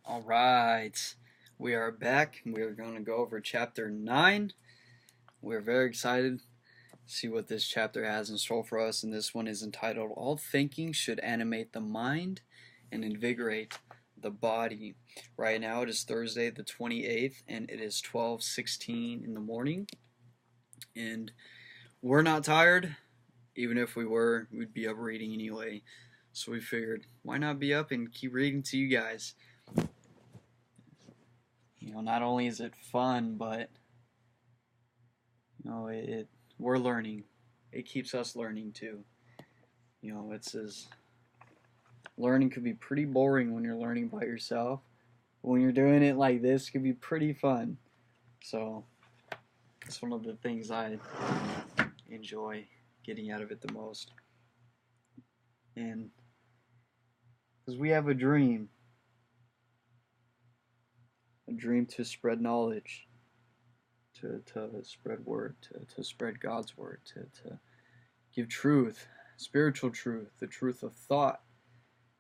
All right, we are back. We are going to go over chapter 9. We're very excited to see what this chapter has in store for us, and this one is entitled All Thinking Should Animate the Mind and Invigorate the Body. Right now it is Thursday the 28th, and it is 12:16 in the morning, and we're not tired. Even if we were, we'd be up reading anyway, so we figured, why not be up and keep reading to you guys? Not only is it fun, but we're learning. It keeps us learning too. Learning could be pretty boring when you're learning by yourself. When you're doing it like this, it could be pretty fun. So it's one of the things I enjoy getting out of it the most. And because we have a dream to spread knowledge, to spread word, to spread God's word, to give truth, spiritual truth, the truth of thought.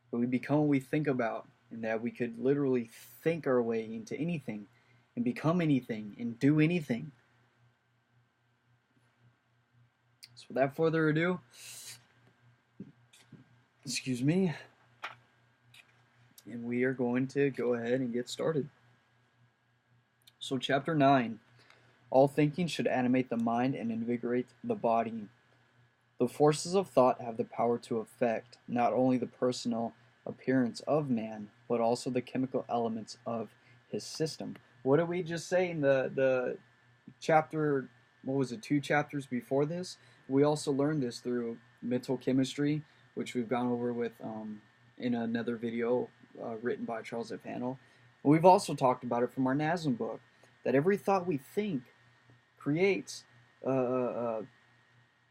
But we become what we think about, and that we could literally think our way into anything and become anything and do anything. So without further ado, excuse me, and we are going to go ahead and get started. So chapter 9, all thinking should animate the mind and invigorate the body. The forces of thought have the power to affect not only the personal appearance of man, but also the chemical elements of his system. What did we just say in the chapter, 2 chapters before this? We also learned this through mental chemistry, which we've gone over with in another video written by Charles F. Hannell. We've also talked about it from our NASM book, that every thought we think creates an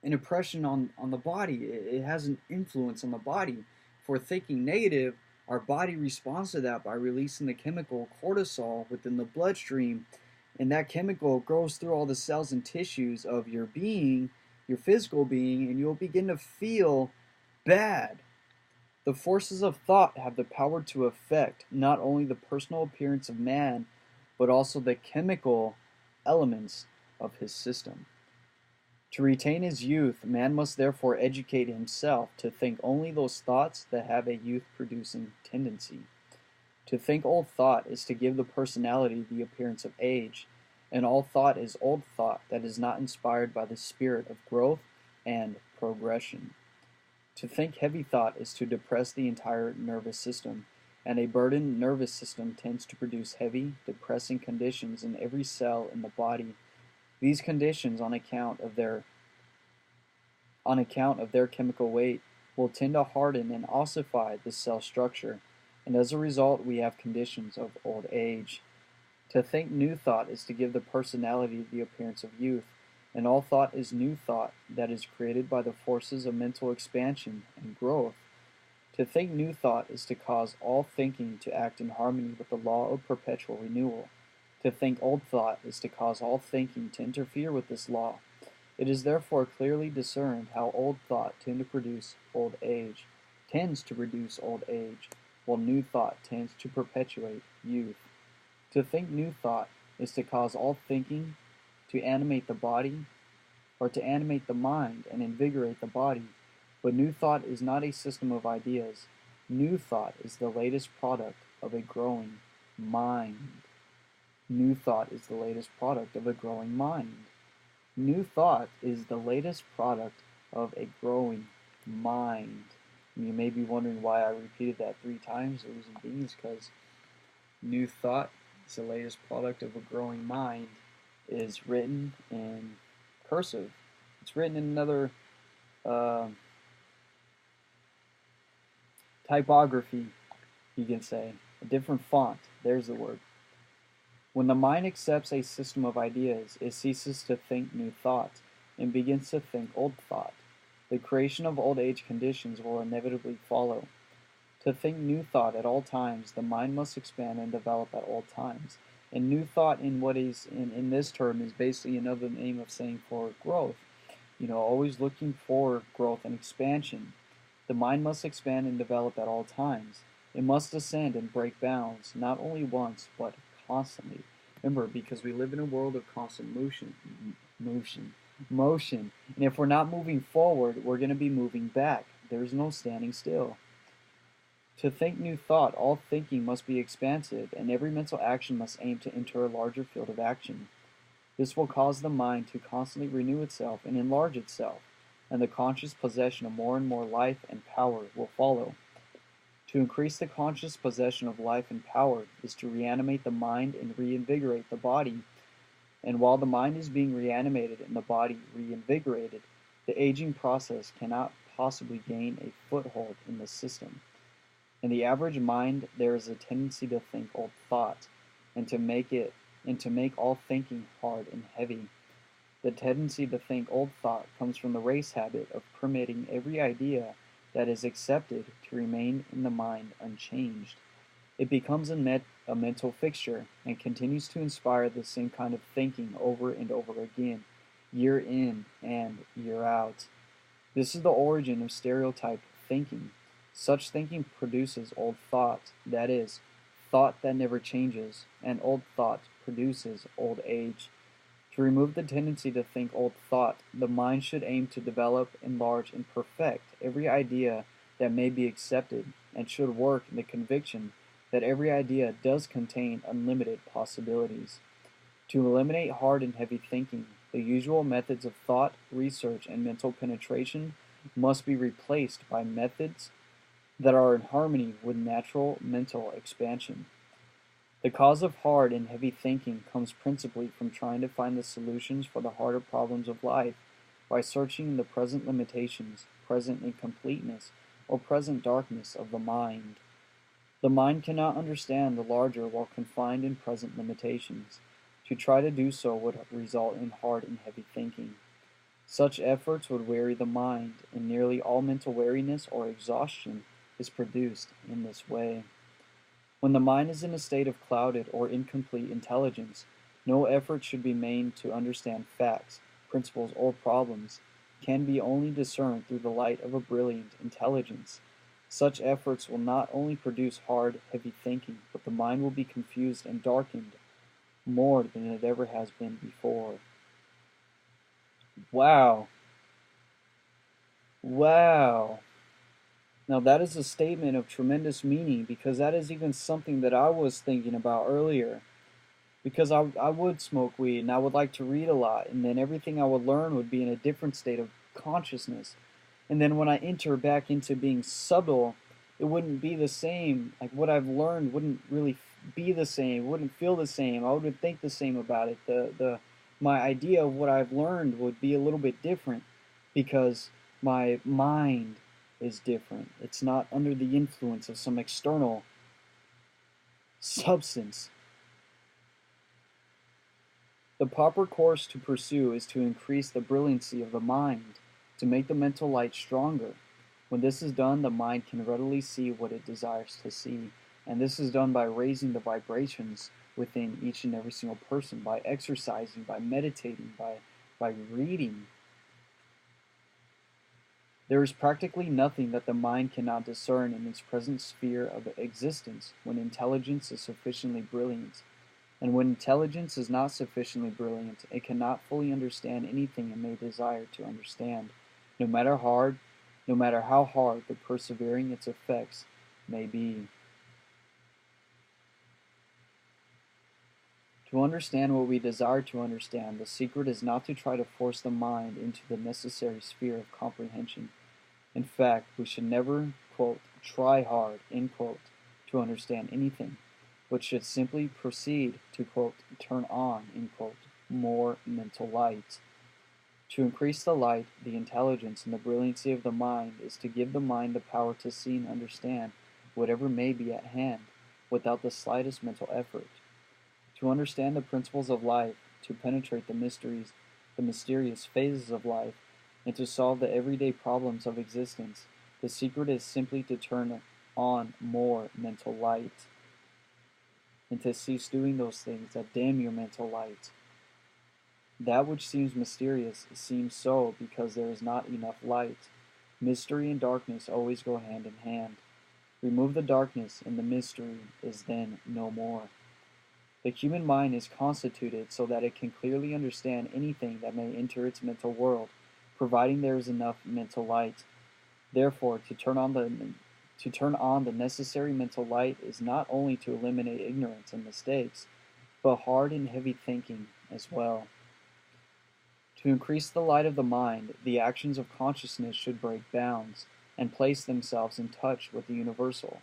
impression on the body. It has an influence on the body. If we're thinking negative, our body responds to that by releasing the chemical cortisol within the bloodstream, and that chemical goes through all the cells and tissues of your being, your physical being, and you'll begin to feel bad. The forces of thought have the power to affect not only the personal appearance of man, but also the chemical elements of his system. To retain his youth, man must therefore educate himself to think only those thoughts that have a youth-producing tendency. To think old thought is to give the personality the appearance of age, and all thought is old thought that is not inspired by the spirit of growth and progression. To think heavy thought is to depress the entire nervous system, and a burdened nervous system tends to produce heavy, depressing conditions in every cell in the body. These conditions, on account of their chemical weight, will tend to harden and ossify the cell structure, and as a result we have conditions of old age. To think new thought is to give the personality the appearance of youth, and all thought is new thought that is created by the forces of mental expansion and growth. To think new thought is to cause all thinking to act in harmony with the law of perpetual renewal. To think old thought is to cause all thinking to interfere with this law. It is therefore clearly discerned how old thought tends to produce old age, while new thought tends to perpetuate youth. To think new thought is to cause all thinking to animate the body, or to animate the mind and invigorate the body. But new thought is not a system of ideas. New thought is the latest product of a growing mind. New thought is the latest product of a growing mind. New thought is the latest product of a growing mind. And you may be wondering why I repeated that 3 times. The reason being is because new thought is the latest product of a growing mind is written in cursive. It's written in another typography, you can say, a different font. There's the word. When the mind accepts a system of ideas, it ceases to think new thought and begins to think old thought. The creation of old age conditions will inevitably follow. To think new thought at all times, the mind must expand and develop at all times. And new thought in what is in this term is basically another name of saying for growth. Always looking for growth and expansion. The mind must expand and develop at all times. It must ascend and break bounds, not only once, but constantly. Remember, because we live in a world of constant motion. And if we're not moving forward, we're going to be moving back. There's no standing still. To think new thought, all thinking must be expansive, and every mental action must aim to enter a larger field of action. This will cause the mind to constantly renew itself and enlarge itself, and the conscious possession of more and more life and power will follow. To increase the conscious possession of life and power is to reanimate the mind and reinvigorate the body. And while the mind is being reanimated and the body reinvigorated, the aging process cannot possibly gain a foothold in the system. In the average mind, there is a tendency to think old thought, and to make all thinking hard and heavy. The tendency to think old thought comes from the race habit of permitting every idea that is accepted to remain in the mind unchanged. It becomes a mental fixture and continues to inspire the same kind of thinking over and over again, year in and year out. This is the origin of stereotype thinking. Such thinking produces old thought, that is, thought that never changes, and old thought produces old age. To remove the tendency to think old thought, the mind should aim to develop, enlarge, and perfect every idea that may be accepted, and should work in the conviction that every idea does contain unlimited possibilities. To eliminate hard and heavy thinking, the usual methods of thought, research, and mental penetration must be replaced by methods that are in harmony with natural mental expansion. The cause of hard and heavy thinking comes principally from trying to find the solutions for the harder problems of life by searching the present limitations, present incompleteness, or present darkness of the mind. The mind cannot understand the larger while confined in present limitations. To try to do so would result in hard and heavy thinking. Such efforts would weary the mind, and nearly all mental weariness or exhaustion is produced in this way. When the mind is in a state of clouded or incomplete intelligence, no effort should be made to understand facts, principles, or problems, can be only discerned through the light of a brilliant intelligence. Such efforts will not only produce hard, heavy thinking, but the mind will be confused and darkened more than it ever has been before. Wow. Wow. Now that is a statement of tremendous meaning, because that is even something that I was thinking about earlier. Because I would smoke weed and I would like to read a lot, and then everything I would learn would be in a different state of consciousness. And then when I enter back into being subtle, it wouldn't be the same. Like what I've learned wouldn't really be the same, wouldn't feel the same. I wouldn't think the same about it. My idea of what I've learned would be a little bit different, because my mind is different. It's not under the influence of some external substance. The proper course to pursue is to increase the brilliancy of the mind, to make the mental light stronger. When this is done, the mind can readily see what it desires to see, and this is done by raising the vibrations within each and every single person, by exercising, by meditating, by reading. There is practically nothing that the mind cannot discern in its present sphere of existence when intelligence is sufficiently brilliant. And when intelligence is not sufficiently brilliant, it cannot fully understand anything it may desire to understand, no matter how hard the persevering its effects may be. To understand what we desire to understand, the secret is not to try to force the mind into the necessary sphere of comprehension. In fact, we should never, quote, try hard, end quote, to understand anything, but should simply proceed to, quote, turn on, end quote, more mental light. To increase the light, the intelligence, and the brilliancy of the mind is to give the mind the power to see and understand whatever may be at hand, without the slightest mental effort. To understand the principles of life, to penetrate the mysterious phases of life, and to solve the everyday problems of existence, the secret is simply to turn on more mental light, and to cease doing those things that dim your mental light. That which seems mysterious seems so because there is not enough light. Mystery and darkness always go hand in hand. Remove the darkness, and the mystery is then no more. The human mind is constituted so that it can clearly understand anything that may enter its mental world, providing there is enough mental light. Therefore, to turn on the necessary mental light is not only to eliminate ignorance and mistakes, but hard and heavy thinking as well. To increase the light of the mind, the actions of consciousness should break bounds and place themselves in touch with the universal.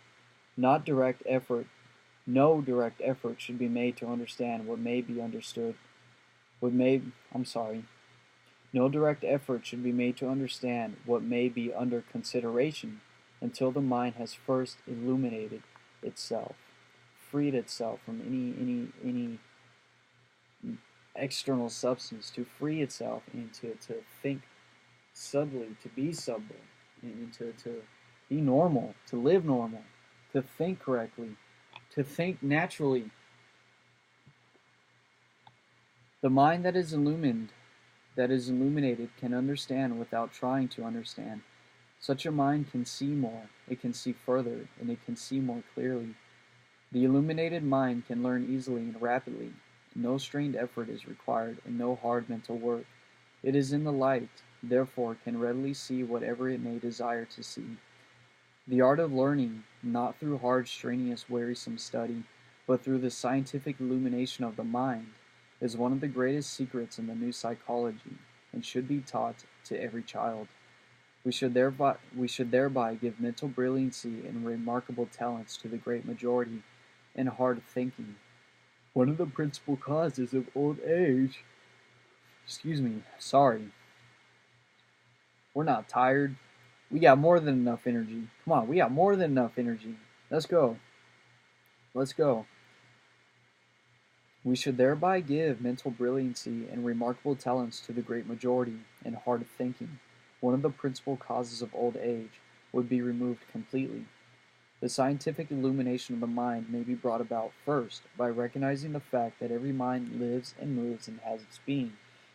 Not direct effort, no direct effort should be made to understand what may be understood. No direct effort should be made to understand what may be under consideration until the mind has first illuminated itself, freed itself from any external substance, to free itself and to think subtly, to be subtle, and to be normal, to live normal, to think correctly, to think naturally. The mind that is illuminated can understand without trying to understand. Such a mind can see more, it can see further, and it can see more clearly. The illuminated mind can learn easily and rapidly. No strained effort is required, and no hard mental work. It is in the light, therefore can readily see whatever it may desire to see. The art of learning, not through hard, strenuous, wearisome study, but through the scientific illumination of the mind, is one of the greatest secrets in the new psychology, and should be taught to every child. We should thereby give mental brilliancy and remarkable talents to the great majority, and hard thinking. One of the principal causes of old age. Sorry. We're not tired. We got more than enough energy. Come on, we got more than enough energy. Let's go. We should thereby give mental brilliancy and remarkable talents to the great majority, and hard thinking. One of the principal causes of old age would be removed completely. The scientific illumination of the mind may be brought about first by recognizing the fact that every mind lives and moves and has its being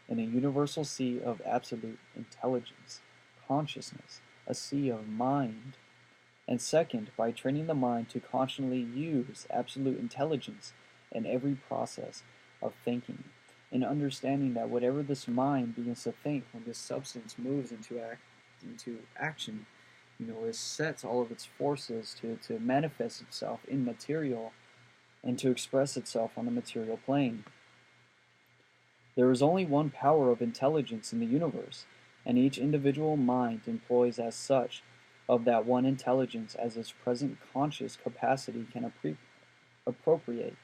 in a universal sea of absolute intelligence, consciousness, a sea of mind. And second, by training the mind to consciously use absolute intelligence in every process of thinking, and understanding that whatever this mind begins to think when this substance moves into action, it sets all of its forces to manifest itself in material and to express itself on the material plane. There is only one power of intelligence in the universe, and each individual mind employs as such of that one intelligence as its present conscious capacity can appropriate.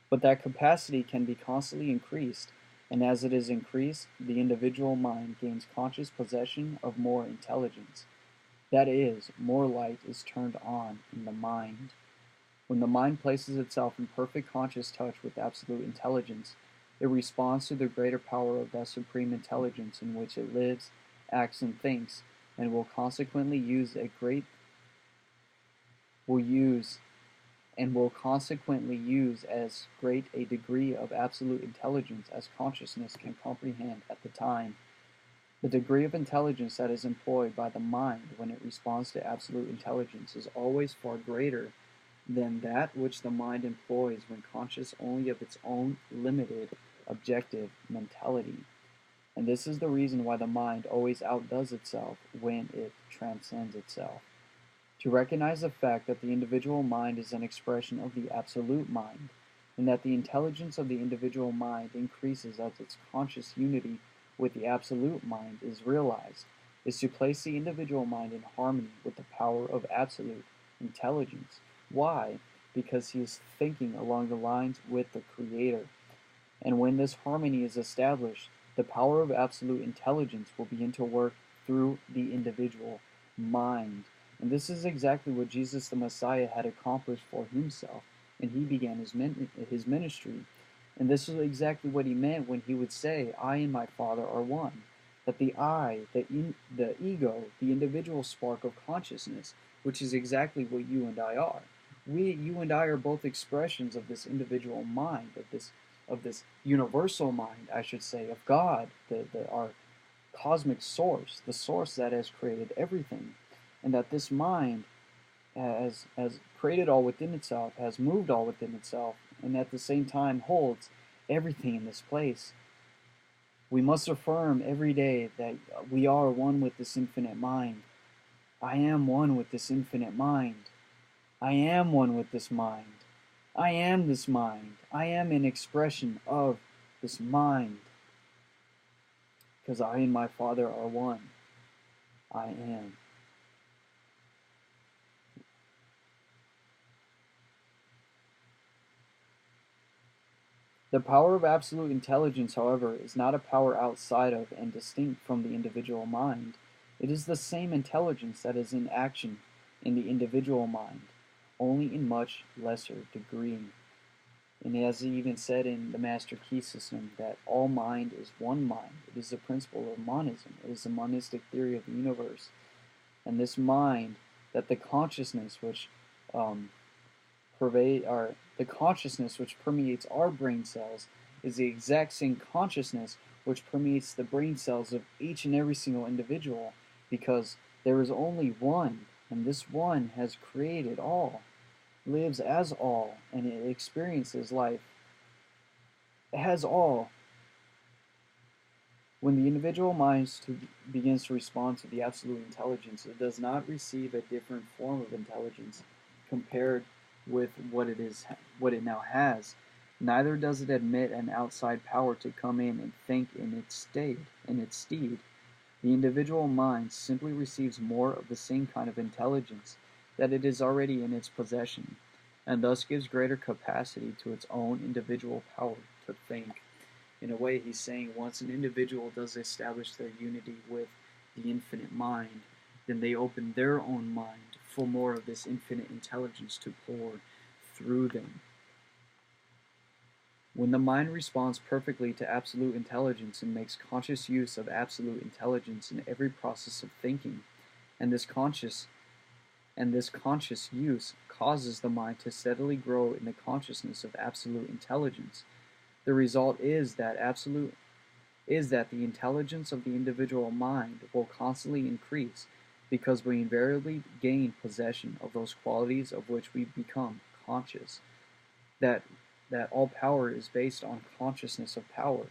But that capacity can be constantly increased, and as it is increased, the individual mind gains conscious possession of more intelligence. That is, more light is turned on in the mind. When the mind places itself in perfect conscious touch with absolute intelligence, it responds to the greater power of that supreme intelligence in which it lives, acts, and thinks, and will consequently use as great a degree of absolute intelligence as consciousness can comprehend at the time. The degree of intelligence that is employed by the mind when it responds to absolute intelligence is always far greater than that which the mind employs when conscious only of its own limited, objective mentality. And this is the reason why the mind always outdoes itself when it transcends itself. To recognize the fact that the individual mind is an expression of the absolute mind, and that the intelligence of the individual mind increases as its conscious unity with the absolute mind is realized, is to place the individual mind in harmony with the power of absolute intelligence. Why? Because he is thinking along the lines with the Creator. And when this harmony is established, the power of absolute intelligence will begin to work through the individual mind. And this is exactly what Jesus the Messiah had accomplished for himself, and he began his ministry. And this is exactly what he meant when he would say, I and my Father are one. That the I, the ego, the individual spark of consciousness, which is exactly what you and I are. You and I are both expressions of this individual mind, of this universal mind, I should say, of God, our cosmic source, the source that has created everything. And that this mind has created all within itself, has moved all within itself, and at the same time holds everything in this place. We must affirm every day that we are one with this infinite mind. I am one with this infinite mind. I am one with this mind. I am this mind. I am an expression of this mind. Because I and my Father are one. I am. The power of absolute intelligence, however, is not a power outside of and distinct from the individual mind. It is the same intelligence that is in action in the individual mind, only in much lesser degree. And as he even said in the Master Key System, that all mind is one mind. It is the principle of monism. It is the monistic theory of the universe. And this mind, that the consciousness which permeates our brain cells is the exact same consciousness which permeates the brain cells of each and every single individual, because there is only one, and this one has created all, lives as all, and it experiences life as all. When the individual mind begins to respond to the absolute intelligence, it does not receive a different form of intelligence compared with what it now has. Neither does it admit an outside power to come in and think in its stead. The individual mind simply receives more of the same kind of intelligence that it is already in its possession, and thus gives greater capacity to its own individual power to think. In a way, he's saying once an individual does establish their unity with the infinite mind, then they open their own mind for more of this infinite intelligence to pour through them. When the mind responds perfectly to absolute intelligence and makes conscious use of absolute intelligence in every process of thinking, and this conscious use causes the mind to steadily grow in the consciousness of absolute intelligence, the result is that the intelligence of the individual mind will constantly increase, because we invariably gain possession of those qualities of which we become conscious. That all power is based on consciousness of power.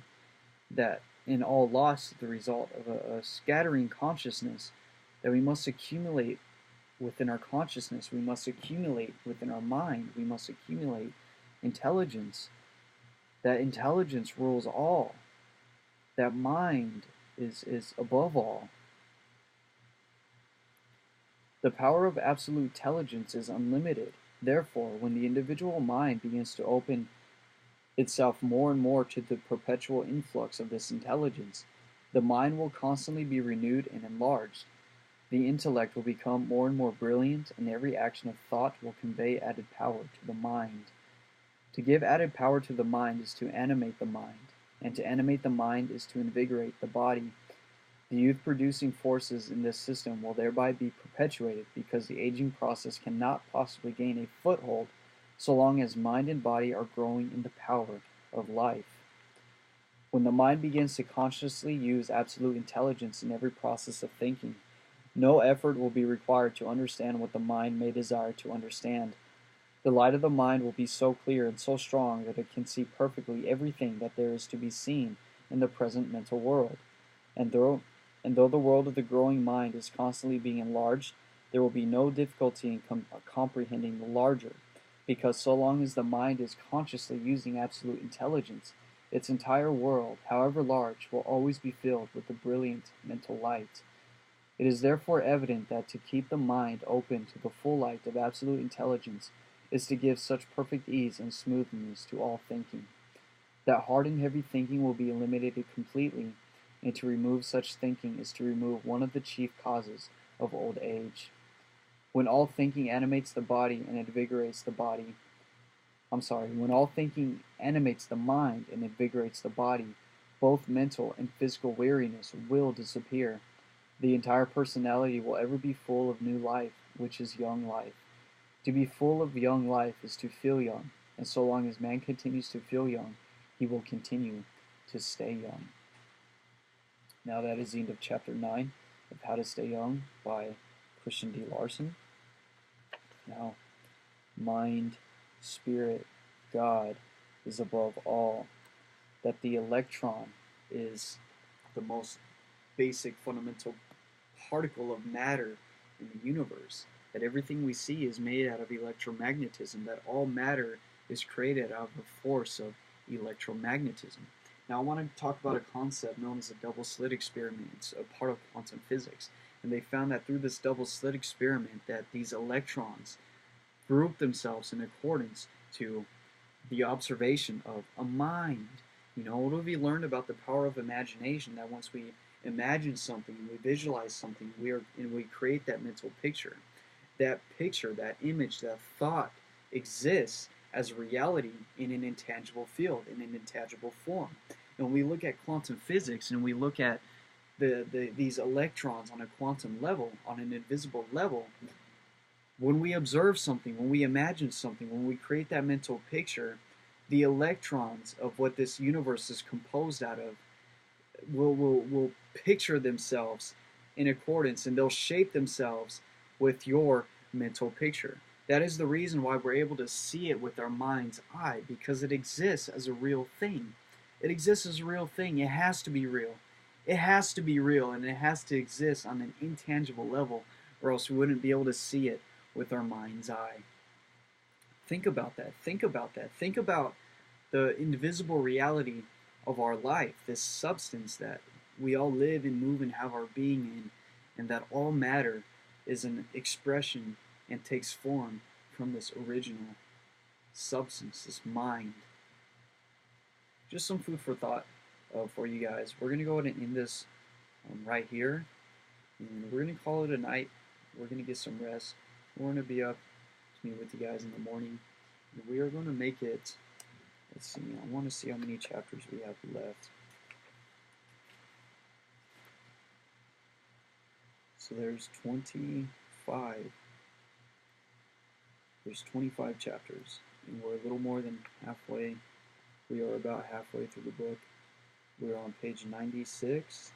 That in all loss is the result of a scattering consciousness that we must accumulate within our consciousness. We must accumulate within our mind. We must accumulate intelligence. That intelligence rules all. That mind is above all. The power of absolute intelligence is unlimited. Therefore, when the individual mind begins to open itself more and more to the perpetual influx of this intelligence, the mind will constantly be renewed and enlarged. The intellect will become more and more brilliant, and every action of thought will convey added power to the mind. To give added power to the mind is to animate the mind, and to animate the mind is to invigorate the body. The youth-producing forces in this system will thereby be perpetuated, because the aging process cannot possibly gain a foothold so long as mind and body are growing in the power of life. When the mind begins to consciously use absolute intelligence in every process of thinking, no effort will be required to understand what the mind may desire to understand. The light of the mind will be so clear and so strong that it can see perfectly everything that there is to be seen in the present mental world. And though the world of the growing mind is constantly being enlarged, there will be no difficulty in comprehending the larger, because so long as the mind is consciously using absolute intelligence, its entire world, however large, will always be filled with the brilliant mental light. It is therefore evident that to keep the mind open to the full light of absolute intelligence is to give such perfect ease and smoothness to all thinking, that hard and heavy thinking will be eliminated completely, and to remove such thinking is to remove one of the chief causes of old age. When all thinking animates the body and invigorates the body, when all thinking animates the mind and invigorates the body, both mental and physical weariness will disappear. The entire personality will ever be full of new life, which is young life. To be full of young life is to feel young, and so long as man continues to feel young, he will continue to stay young. Now that is the end of Chapter 9 of How to Stay Young by Christian D. Larson. Now, mind, spirit, God is above all. That the electron is the most basic fundamental particle of matter in the universe. That everything we see is made out of electromagnetism. That all matter is created out of the force of electromagnetism. Now I want to talk about a concept known as a double slit experiment. It's a part of quantum physics. And they found that through this double slit experiment that these electrons group themselves in accordance to the observation of a mind. You know, what have we learned about the power of imagination? That once we imagine something, we visualize something, and we create that mental picture. That picture, that image, that thought exists as reality in an intangible field, in an intangible form. And when we look at quantum physics and we look at these electrons on a quantum level, on an invisible level, when we observe something, when we imagine something, when we create that mental picture, the electrons of what this universe is composed out of will picture themselves in accordance, and they'll shape themselves with your mental picture. That is the reason why we're able to see it with our mind's eye, because it exists as a real thing. It exists as a real thing. It has to be real. It has to be real, and it has to exist on an intangible level, or else we wouldn't be able to see it with our mind's eye. Think about that. Think about that. Think about the invisible reality of our life, this substance that we all live and move and have our being in, and that all matter is an expression and takes form from this original substance, this mind. Just some food for thought for you guys. We're going to go ahead and end this right here, and we're going to call it a night. We're going to get some rest. We're going to be up to meet with you guys in the morning. And we are going to make it, let's see, I want to see how many chapters we have left. So there's 25. There's 25 chapters, and we're a little more than halfway. We are about halfway through the book. We're on page 96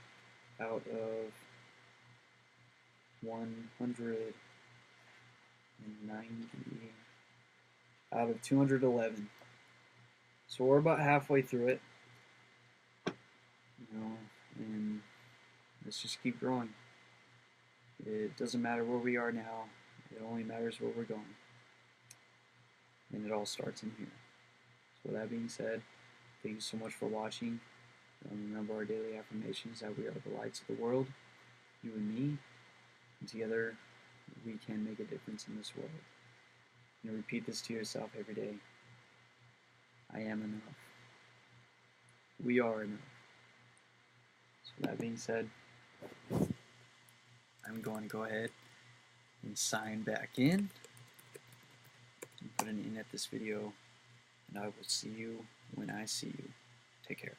out of 190 out of 211. So we're about halfway through it. You know, and let's just keep growing. It doesn't matter where we are now. It only matters where we're going. And it all starts in here. So with that being said, thank you so much for watching. Remember our daily affirmations that we are the lights of the world, you and me, and together we can make a difference in this world. And repeat this to yourself every day. I am enough. We are enough. So with that being said, I'm going to go ahead and sign back in and put an end at this video, and I will see you when I see you. Take care.